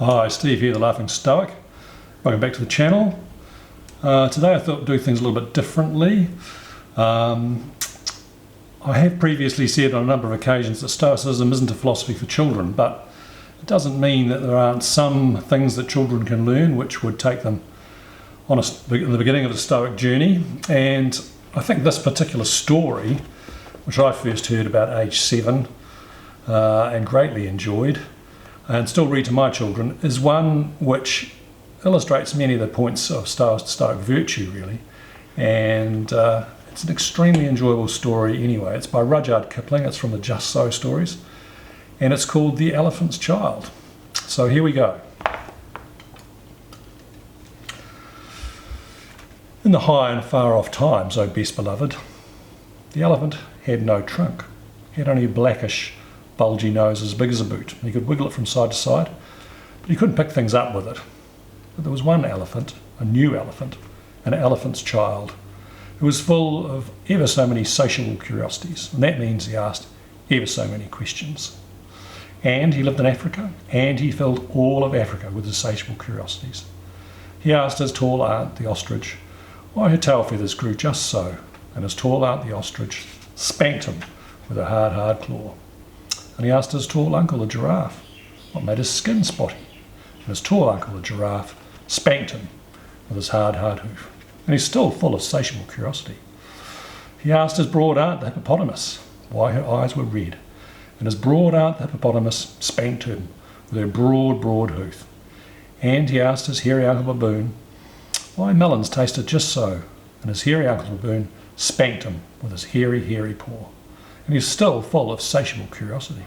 Hi, Steve here, the Laughing Stoic. Welcome back to the channel. Today I thought I'd do things a little bit differently. I have previously said on a number of occasions that Stoicism isn't a philosophy for children, but it doesn't mean that there aren't some things that children can learn which would take them on the beginning of the Stoic journey. And I think this particular story, which I first heard about age 7 and greatly enjoyed, and still read to my children, is one which illustrates many of the points of Stoic virtue, really. And it's an extremely enjoyable story anyway. It's by Rudyard Kipling. It's from the Just So stories, and it's called The Elephant's Child. So here we go. In the high and far off times, O best beloved, the elephant had no trunk. He had only a blackish bulgy nose as big as a boot. He could wiggle it from side to side, but he couldn't pick things up with it. But there was one elephant, a new elephant, an elephant's child, who was full of ever so many satiable curiosities, and that means he asked ever so many questions. And he lived in Africa, and he filled all of Africa with his satiable curiosities. He asked his tall aunt, the ostrich, why her tail feathers grew just so, and his tall aunt, the ostrich, spanked him with her hard claw. And he asked his tall uncle, the giraffe, what made his skin spotty, and his tall uncle, the giraffe, spanked him with his hard hoof. And he's still full of satiable curiosity. He asked his broad aunt, the hippopotamus, why her eyes were red, and his broad aunt, the hippopotamus, spanked him with her broad hoof. And he asked his hairy uncle baboon why melons tasted just so, and his hairy uncle baboon spanked him with his hairy paw. And he's still full of satiable curiosity.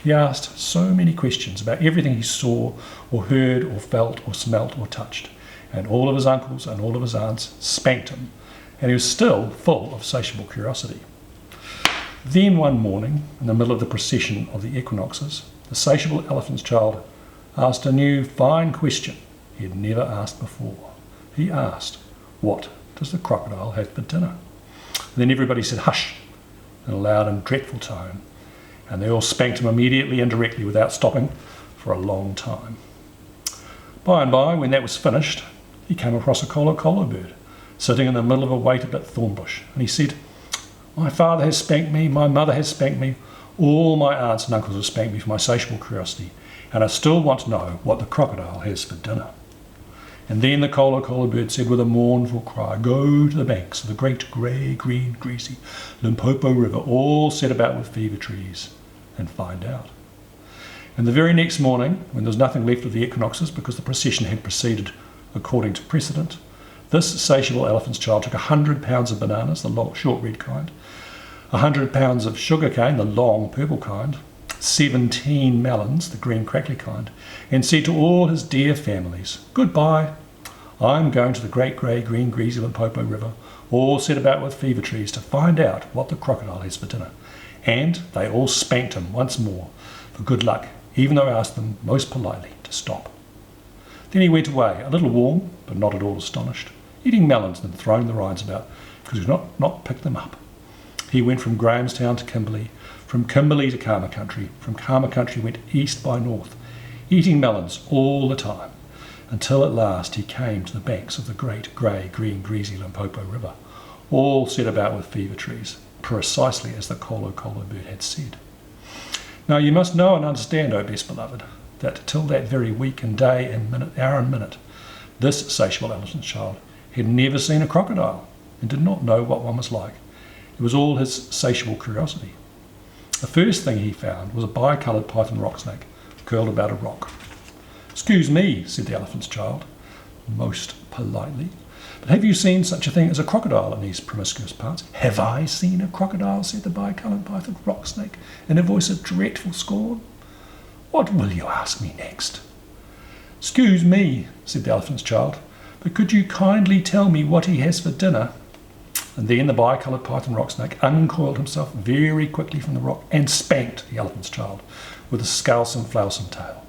He asked so many questions about everything he saw or heard or felt or smelt or touched, and all of his uncles and all of his aunts spanked him, and he was still full of satiable curiosity. Then one morning, in the middle of the procession of the equinoxes, the satiable elephant's child asked a new fine question he had never asked before. He asked, what does the crocodile have for dinner? And then everybody said, hush, in a loud and dreadful tone, and they all spanked him immediately and directly without stopping for a long time. By and by, when that was finished, he came across a colo bird sitting in the middle of a wait-a-bit thorn bush, and he said, my father has spanked me, my mother has spanked me, all my aunts and uncles have spanked me for my satiable curiosity, and I still want to know what the crocodile has for dinner. And then the colo bird said with a mournful cry, go to the banks of the great grey, green, greasy Limpopo River, all set about with fever trees, and find out. And the very next morning, when there was nothing left of the equinoxes because the procession had proceeded according to precedent, this satiable elephant's child took 100 pounds of bananas, the long, short red kind, 100 pounds of sugar cane, the long purple kind, 17 melons, the green crackly kind, and said to all his dear families, goodbye, I'm going to the great grey green greasy Limpopo River, all set about with fever trees, to find out what the crocodile has for dinner. And they all spanked him once more for good luck, even though I asked them most politely to stop. Then he went away, a little warm, but not at all astonished, eating melons and throwing the rinds about, because he could not pick them up. He went from Grahamstown to Kimberley, from Kimberley to Karma Country, from Karma Country went east by north, eating melons all the time, until at last he came to the banks of the great grey green greasy Limpopo River, all set about with fever trees, precisely as the colo bird had said. Now you must know and understand, O best beloved, that till that very week and day and minute, hour and minute, this satiable elephant's child had never seen a crocodile and did not know what one was like. It was all his satiable curiosity. The first thing he found was a bicoloured python rock snake curled about a rock. Excuse me, said the elephant's child, most politely, but have you seen such a thing as a crocodile in these promiscuous parts? Have I seen a crocodile, said the bicoloured python rock snake in a voice of dreadful scorn. What will you ask me next? Excuse me, said the elephant's child, but could you kindly tell me what he has for dinner? And then the bicoloured python rock snake uncoiled himself very quickly from the rock and spanked the elephant's child with his scalesome flowsome tail.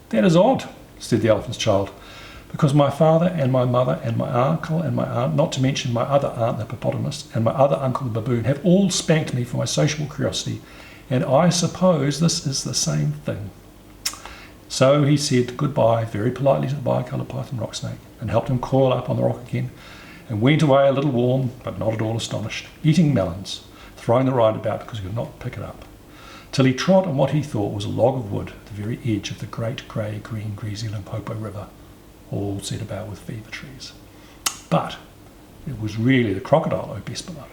That is odd, said the elephant's child, because my father and my mother and my uncle and my aunt, not to mention my other aunt the hippopotamus and my other uncle the baboon, have all spanked me for my satiable curiosity, and I suppose this is the same thing. So he said goodbye very politely to the bicoloured python rock snake and helped him coil up on the rock again, and went away a little warm but not at all astonished, eating melons, throwing the rind about because he could not pick it up, till he trod on what he thought was a log of wood at the very edge of the great grey-green greasy Limpopo River, all set about with fever trees. But it was really the crocodile, O best beloved.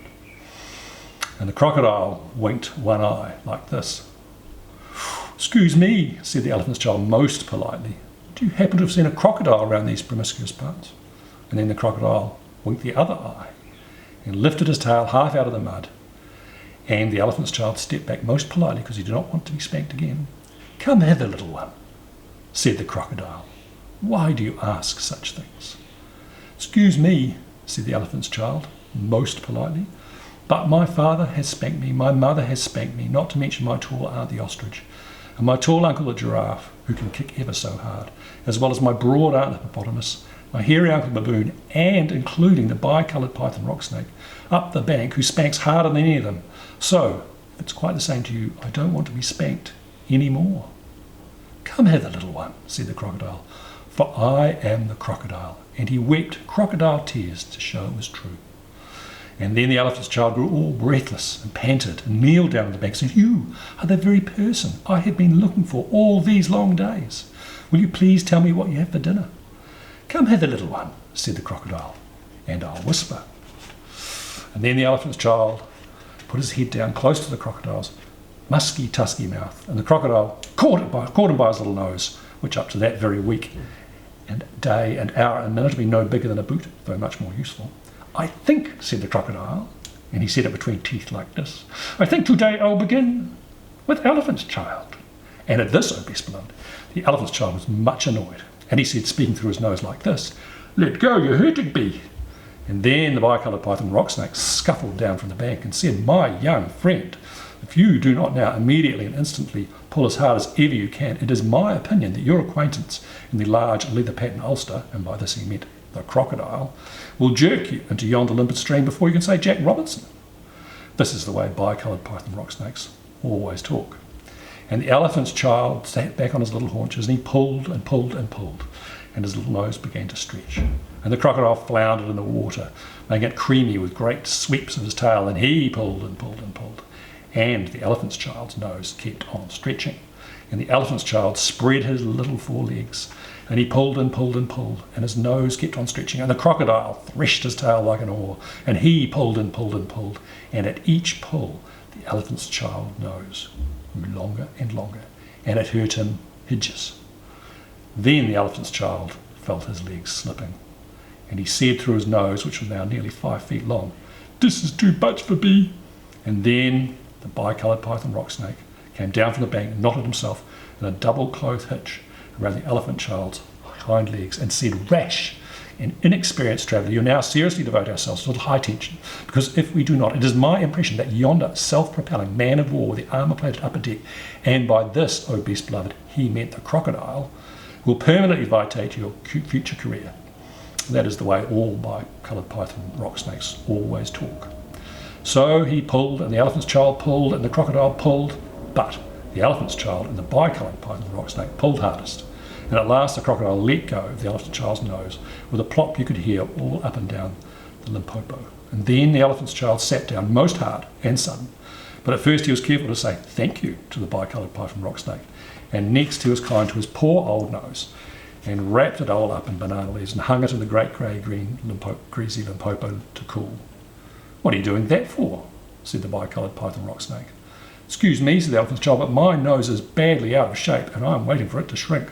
And the crocodile winked one eye like this. "Excuse me," said the elephant's child most politely. "Do you happen to have seen a crocodile around these promiscuous parts?" And then the crocodile winked the other eye and lifted his tail half out of the mud. And the elephant's child stepped back most politely because he did not want to be spanked again. "Come hither, little one," said the crocodile. "Why do you ask such things?" "Excuse me," said the elephant's child most politely, "but my father has spanked me, my mother has spanked me, not to mention my tall aunt the ostrich, and my tall uncle the giraffe, who can kick ever so hard, as well as my broad aunt the hippopotamus, my hairy uncle baboon, and including the bicoloured python rock snake up the bank, who spanks harder than any of them. So, if it's quite the same to you, I don't want to be spanked any more." "Come hither, little one," said the crocodile, "for I am the crocodile." And he wept crocodile tears to show it was true. And then the elephant's child grew all breathless and panted and kneeled down on the bank and said, "You are the very person I have been looking for all these long days. Will you please tell me what you have for dinner?" "Come hither, little one," said the crocodile, "and I'll whisper." And then the elephant's child put his head down close to the crocodile's musky, tusky mouth, and the crocodile caught him by his little nose, which up to that very week and day and hour and minute had been no bigger than a boot, though much more useful. "I think," said the crocodile, and he said it between teeth like this, "I think today I'll begin with elephant's child." And at this, O best beloved, the elephant's child was much annoyed, and he said, speaking through his nose like this, "Let go, you're hurting me." And then the bicoloured python rock snake scuffled down from the bank and said, "My young friend, if you do not now immediately and instantly pull as hard as ever you can, it is my opinion that your acquaintance in the large leather pattern ulster," and by this he meant the crocodile, "will jerk you into yonder limpid stream before you can say Jack Robinson." This is the way bicoloured python rock snakes always talk. And the elephant's child sat back on his little haunches, and he pulled and pulled and pulled, and his little nose began to stretch. And the crocodile floundered in the water, making it creamy with great sweeps of his tail, and he pulled and pulled and pulled. And the elephant's child's nose kept on stretching. And the elephant's child spread his little forelegs, and he pulled and pulled and pulled, and his nose kept on stretching. And the crocodile threshed his tail like an oar, and he pulled and pulled and pulled. And at each pull, the elephant's child's nose grew longer and longer, and it hurt him hideous. Then the elephant's child felt his legs slipping, and he said through his nose, which was now nearly 5 feet long, "This is too much for me." And then the bicoloured python rock snake came down from the bank and knotted himself in a double clothes hitch around the elephant child's hind legs and said, "Rash and inexperienced traveller, you now seriously devote ourselves to little high tension, because if we do not, it is my impression that yonder self-propelling man of war with the armour-plated upper deck," and by this, O best beloved, he meant the crocodile, "will permanently vitiate your future career." That is the way all bicoloured python rock snakes always talk. So he pulled, and the elephant's child pulled, and the crocodile pulled, but the elephant's child and the bicoloured python rock snake pulled hardest. And at last the crocodile let go of the elephant's child's nose with a plop you could hear all up and down the Limpopo. And then the elephant's child sat down most hard and sudden. But at first he was careful to say thank you to the bicoloured python rock snake, and next he was kind to his poor old nose, and wrapped it all up in banana leaves and hung it in the great grey-green greasy Limpopo to cool. "What are you doing that for?" said the bicoloured python rock snake. "Excuse me," said the elephant's child, "but my nose is badly out of shape, and I'm waiting for it to shrink."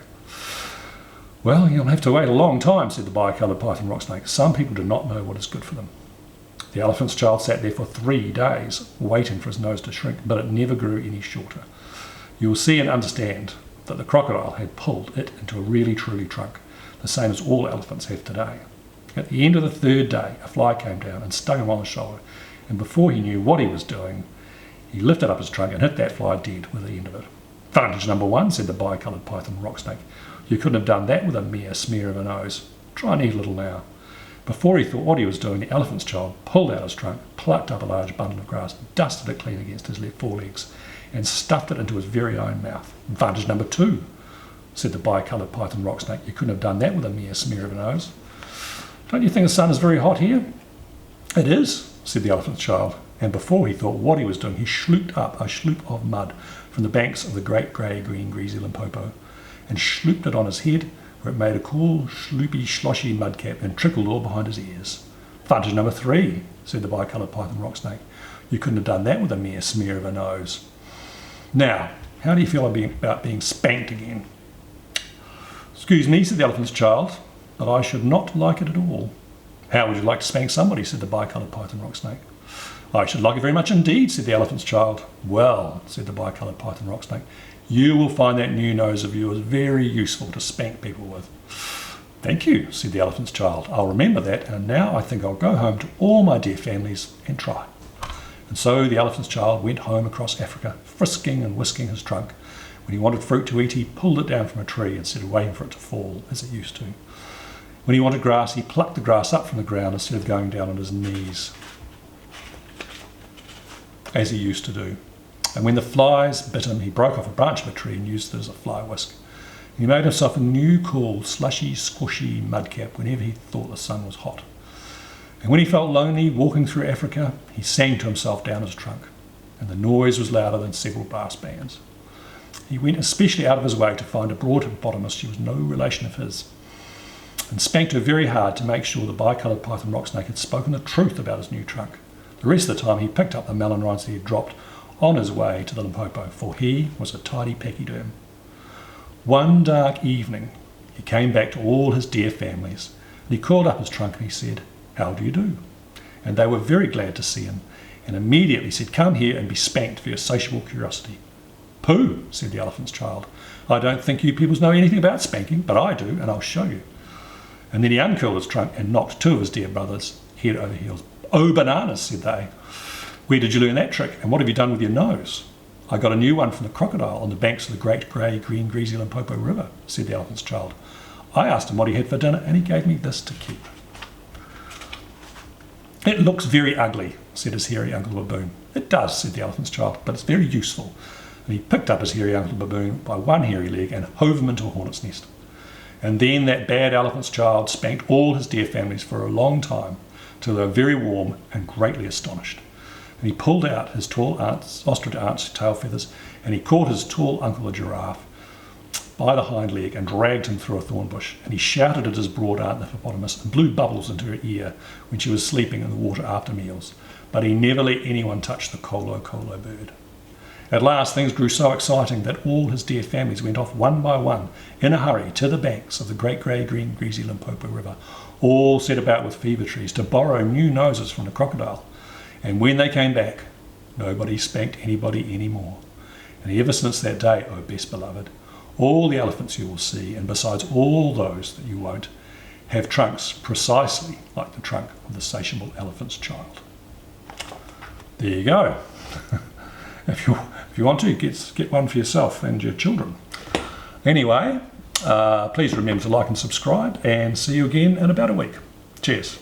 "Well, you'll have to wait a long time," said the bicoloured python rock snake. "Some people do not know what is good for them." The elephant's child sat there for 3 days, waiting for his nose to shrink, but it never grew any shorter. You will see and understand that the crocodile had pulled it into a really truly trunk, the same as all elephants have today. At the end of the 3rd day, a fly came down and stung him on the shoulder, and before he knew what he was doing, he lifted up his trunk and hit that fly dead with the end of it. "Advantage number 1, said the bicoloured python rock snake. "You couldn't have done that with a mere smear of a nose. Try and eat a little now." Before he thought what he was doing, the elephant's child pulled out his trunk, plucked up a large bundle of grass, dusted it clean against his left forelegs, and stuffed it into his very own mouth. "Advantage number 2, said the bicoloured python rock snake. You couldn't have done that with a mere smear of a nose. Don't you think the sun is very hot here? It is, said the elephant's child. And before he thought what he was doing, he slooped up a sloop of mud from the banks of the great grey green greasy Limpopo and slooped it on his head, where it made a cool, sloopy, sloshy mudcap and trickled all behind his ears. Advantage number 3, said the bicoloured python rock snake. You couldn't have done that with a mere smear of a nose. Now, how do you feel about being spanked again? Excuse me, said the elephant's child, but I should not like it at all. How would you like to spank somebody, said the bicoloured python rock snake. I should like it very much indeed, said the elephant's child. Well, said the bicoloured python rock snake, you will find that new nose of yours very useful to spank people with. Thank you, said the elephant's child. I'll remember that, and now I think I'll go home to all my dear families and try. And so the elephant's child went home across Africa, frisking and whisking his trunk. When he wanted fruit to eat, he pulled it down from a tree instead of waiting for it to fall, as it used to. When he wanted grass, he plucked the grass up from the ground instead of going down on his knees, as he used to do. And when the flies bit him, he broke off a branch of a tree and used it as a fly whisk. He made himself a new cool, slushy, squishy mudcap whenever he thought the sun was hot. And when he felt lonely walking through Africa, he sang to himself down his trunk, and the noise was louder than several brass bands. He went especially out of his way to find a broad hippopotamus she was no relation of his, and spanked her very hard to make sure the bicoloured python rock snake had spoken the truth about his new trunk. The rest of the time he picked up the melon rinds that he had dropped on his way to the Limpopo, for he was a tidy pachyderm. One dark evening he came back to all his dear families, and he called up his trunk and he said, "How do you do?" And they were very glad to see him, and immediately said, "Come here and be spanked for your satiable curiosity." "Pooh," said the elephant's child. "I don't think you peoples know anything about spanking, but I do, and I'll show you." And then he uncurled his trunk and knocked 2 of his dear brothers head over heels. "Oh, bananas," said they. "Where did you learn that trick, and what have you done with your nose?" "I got a new one from the crocodile on the banks of the great grey green greasy Limpopo river," said the elephant's child. "I asked him what he had for dinner, and he gave me this to keep." "It looks very ugly," said his hairy Uncle Baboon. "It does," said the elephant's child, "but it's very useful." And he picked up his hairy Uncle Baboon by one hairy leg and hove him into a hornet's nest. And then that bad elephant's child spanked all his dear families for a long time, till they were very warm and greatly astonished. And he pulled out his tall ostrich aunt's tail feathers, and he caught his tall uncle the giraffe by the hind leg and dragged him through a thorn bush. And he shouted at his broad aunt the hippopotamus and blew bubbles into her ear when she was sleeping in the water after meals. But he never let anyone touch the Kolo Kolo bird. At last things grew so exciting that all his dear families went off one by one in a hurry to the banks of the great grey green greasy Limpopo river, all set about with fever trees to borrow new noses from the crocodile. And when they came back, nobody spanked anybody anymore. And ever since that day, oh best beloved, all the elephants you will see, and besides all those that you won't, have trunks precisely like the trunk of the satiable elephant's child. There you go. If you want to, get one for yourself and your children. Anyway, please remember to like and subscribe, and see you again in about a week. Cheers.